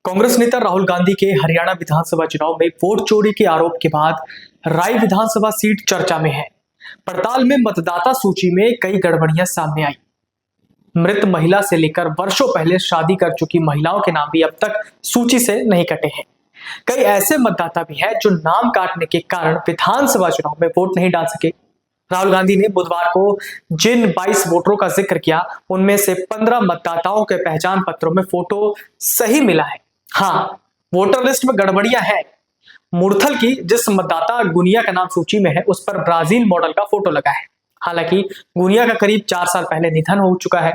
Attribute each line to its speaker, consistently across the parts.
Speaker 1: कांग्रेस नेता राहुल गांधी के हरियाणा विधानसभा चुनाव में वोट चोरी के आरोप के बाद राय विधानसभा सीट चर्चा में है। पड़ताल में मतदाता सूची में कई गड़बड़ियां सामने आई। मृत महिला से लेकर वर्षों पहले शादी कर चुकी महिलाओं के नाम भी अब तक सूची से नहीं कटे हैं। कई ऐसे मतदाता भी हैं जो नाम काटने के कारण विधानसभा चुनाव में वोट नहीं डाल सके। राहुल गांधी ने बुधवार को जिन 22 वोटरों का जिक्र किया, उनमें से 15 मतदाताओं के पहचान पत्रों में फोटो सही मिला है। हाँ, वोटर लिस्ट में गड़बड़ियां हैं। मुरथल की जिस मतदाता गुनिया का नाम सूची में है, उस पर ब्राजील मॉडल का फोटो लगा है। हालांकि गुनिया का करीब 4 साल पहले निधन हो चुका है।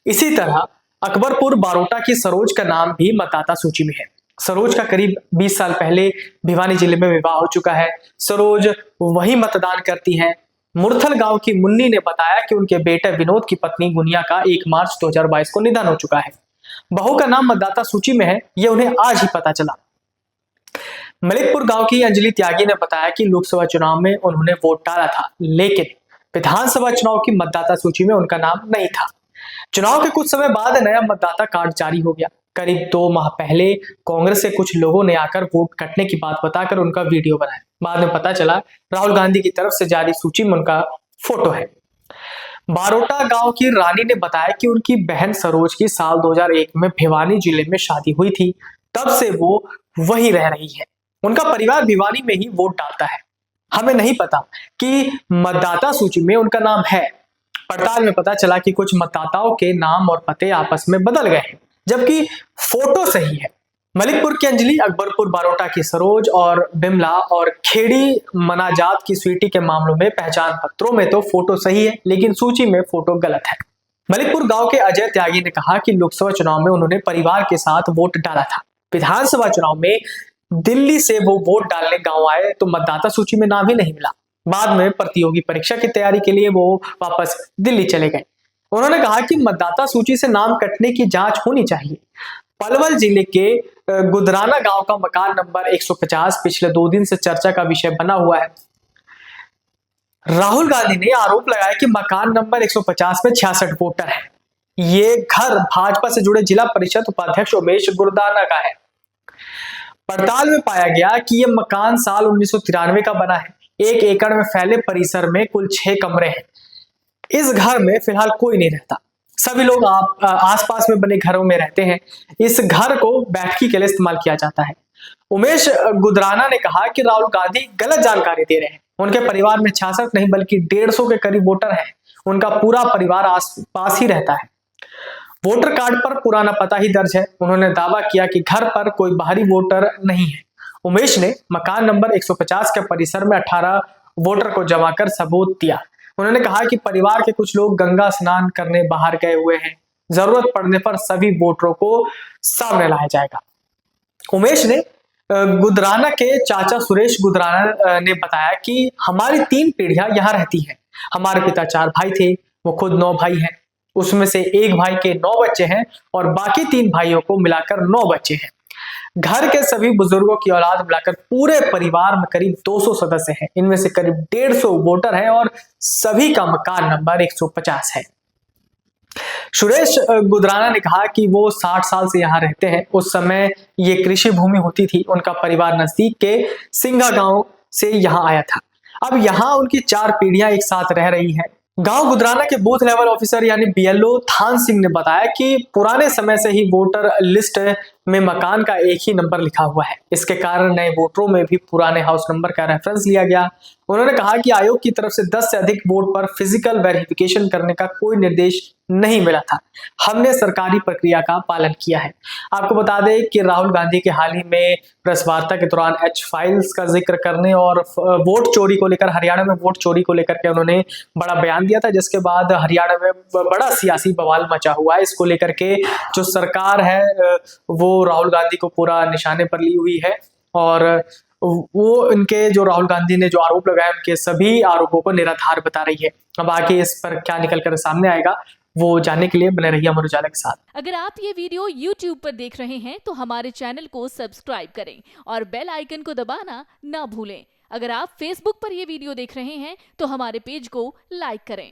Speaker 1: इसी तरह अकबरपुर बारोटा की सरोज का नाम भी मतदाता सूची में है। सरोज का करीब 20 साल पहले भिवानी जिले में विवाह हो चुका है। सरोज वही मतदान करती है। मुरथल गांव की मुन्नी ने बताया कि उनके बेटे विनोद की पत्नी गुनिया का 1 मार्च 2022 को निधन हो चुका है। बहू का नाम मतदाता सूची में है, ये उन्हें आज ही पता चला। मलिकपुर गांव की अंजलि त्यागी ने बताया कि लोकसभा चुनाव में उन्होंने वोट डाला था, लेकिन विधानसभा चुनाव की मतदाता सूची में उनका नाम नहीं था। चुनाव के कुछ समय बाद नया मतदाता कार्ड जारी हो गया। करीब 2 माह पहले कांग्रेस के कुछ लोगों ने आकर वोट कटने की बात बताकर उनका वीडियो बनाया। बाद में पता चला राहुल गांधी की तरफ से जारी सूची में उनका फोटो है। बारोटा गांव की रानी ने बताया कि उनकी बहन सरोज की साल 2001 में भिवानी जिले में शादी हुई थी। तब से वो वहीं रह रही है। उनका परिवार भिवानी में ही वोट डालता है। हमें नहीं पता कि मतदाता सूची में उनका नाम है। पड़ताल में पता चला कि कुछ मतदाताओं के नाम और पते आपस में बदल गए हैं, जबकि फोटो सही है। मलिकपुर की अंजलि, अकबरपुर बारोटा की सरोज और बिमला और खेड़ी मनाजात की स्वीटी के मामलों में पहचान पत्रों में तो फोटो सही है, लेकिन सूची में फोटो गलत है। मलिकपुर गांव के अजय त्यागी ने कहा कि लोकसभा चुनाव में उन्होंने परिवार के साथ वोट डाला था। विधानसभा चुनाव में दिल्ली से वो वोट डालने गांव आए तो मतदाता सूची में नाम ही नहीं मिला। बाद में प्रतियोगी परीक्षा की तैयारी के लिए वो वापस दिल्ली चले गए। उन्होंने कहा कि मतदाता सूची से नाम कटने की जांच होनी चाहिए। पलवल जिले के गुदराना गांव का मकान नंबर 150 पिछले 2 दिन से चर्चा का विषय बना हुआ है। राहुल गांधी ने आरोप लगाया कि मकान नंबर 150 में 66 वोटर हैं। ये घर भाजपा से जुड़े जिला परिषद उपाध्यक्ष उमेश गुरदाना का है। पड़ताल में पाया गया कि यह मकान साल 1993 का बना है। 1 एकड़ में फैले परिसर में कुल 6 कमरे हैं। इस घर में फिलहाल कोई नहीं रहता। सभी लोग आसपास में बने घरों में रहते हैं। इस घर को बैठकी के लिए इस्तेमाल किया जाता है। उमेश गुदराना ने कहा कि राहुल गांधी गलत जानकारी दे रहे हैं। उनके परिवार में 66 नहीं बल्कि 150 के करीब वोटर हैं। उनका पूरा परिवार आसपास ही रहता है। वोटर कार्ड पर पुराना पता ही दर्ज है। उन्होंने दावा किया कि घर पर कोई बाहरी वोटर नहीं है। उमेश ने मकान नंबर 150 के परिसर में 18 वोटर को जमा कर सबूत दिया। उन्होंने कहा कि परिवार के कुछ लोग गंगा स्नान करने बाहर गए हुए हैं। जरूरत पड़ने पर सभी वोटरों को सामने लाया जाएगा। उमेश ने गुदराना के चाचा सुरेश गुदराना ने बताया कि हमारी 3 पीढ़ियां यहाँ रहती हैं। हमारे पिता 4 भाई थे, वो खुद 9 भाई हैं। उसमें से एक भाई के 9 बच्चे हैं और बाकी 3 भाइयों को मिलाकर 9 बच्चे हैं। घर के सभी बुजुर्गों की औलाद मिलाकर पूरे परिवार में करीब 200 सदस्य हैं। इनमें से करीब 150 वोटर हैं और सभी का मकान नंबर 150 है। सुरेश गुदराना ने कहा कि वो 60 साल से यहाँ रहते हैं। उस समय ये कृषि भूमि होती थी। उनका परिवार नजदीक के सिंघा गांव से यहाँ आया था। अब यहाँ उनकी 4 पीढ़ियां एक साथ रह रही हैं। गांव गुदराना के बूथ लेवल ऑफिसर यानी बीएलओ थान सिंह ने बताया कि पुराने समय से ही वोटर लिस्ट में मकान का एक ही नंबर लिखा हुआ है। इसके कारण नए वोटरों में भी पुराने हाउस नंबर का रेफरेंस लिया गया। उन्होंने कहा कि आयोग की तरफ से 10 से अधिक वोट पर फिजिकल वेरिफिकेशन करने का कोई निर्देश नहीं मिला था। हमने सरकारी प्रक्रिया का पालन किया है। आपको बता दें कि राहुल गांधी के हाल ही में प्रेस वार्ता के दौरान एच फाइल्स का जिक्र करने और वोट चोरी को लेकर, हरियाणा में वोट चोरी को लेकर के उन्होंने बड़ा बयान दिया था, जिसके बाद हरियाणा में बड़ा सियासी बवाल मचा हुआ है। इसको लेकर के जो सरकार है वो राहुल गांधी को पूरा निशाने पर ली हुई है और वो इनके जो राहुल गांधी ने जो आरोप लगाए, उनके सभी आरोपों को निराधार बता रही है। अब आगे इस पर क्या निकल कर सामने आएगा वो जानने के लिए बने रहिए अमर उजाला के साथ।
Speaker 2: अगर आप ये वीडियो YouTube पर देख रहे हैं तो हमारे चैनल को सब्सक्राइब करें और बेल आइकन को दबाना ना भूलें। अगर आप Facebook पर ये वीडियो देख रहे हैं तो हमारे पेज को लाइक करें।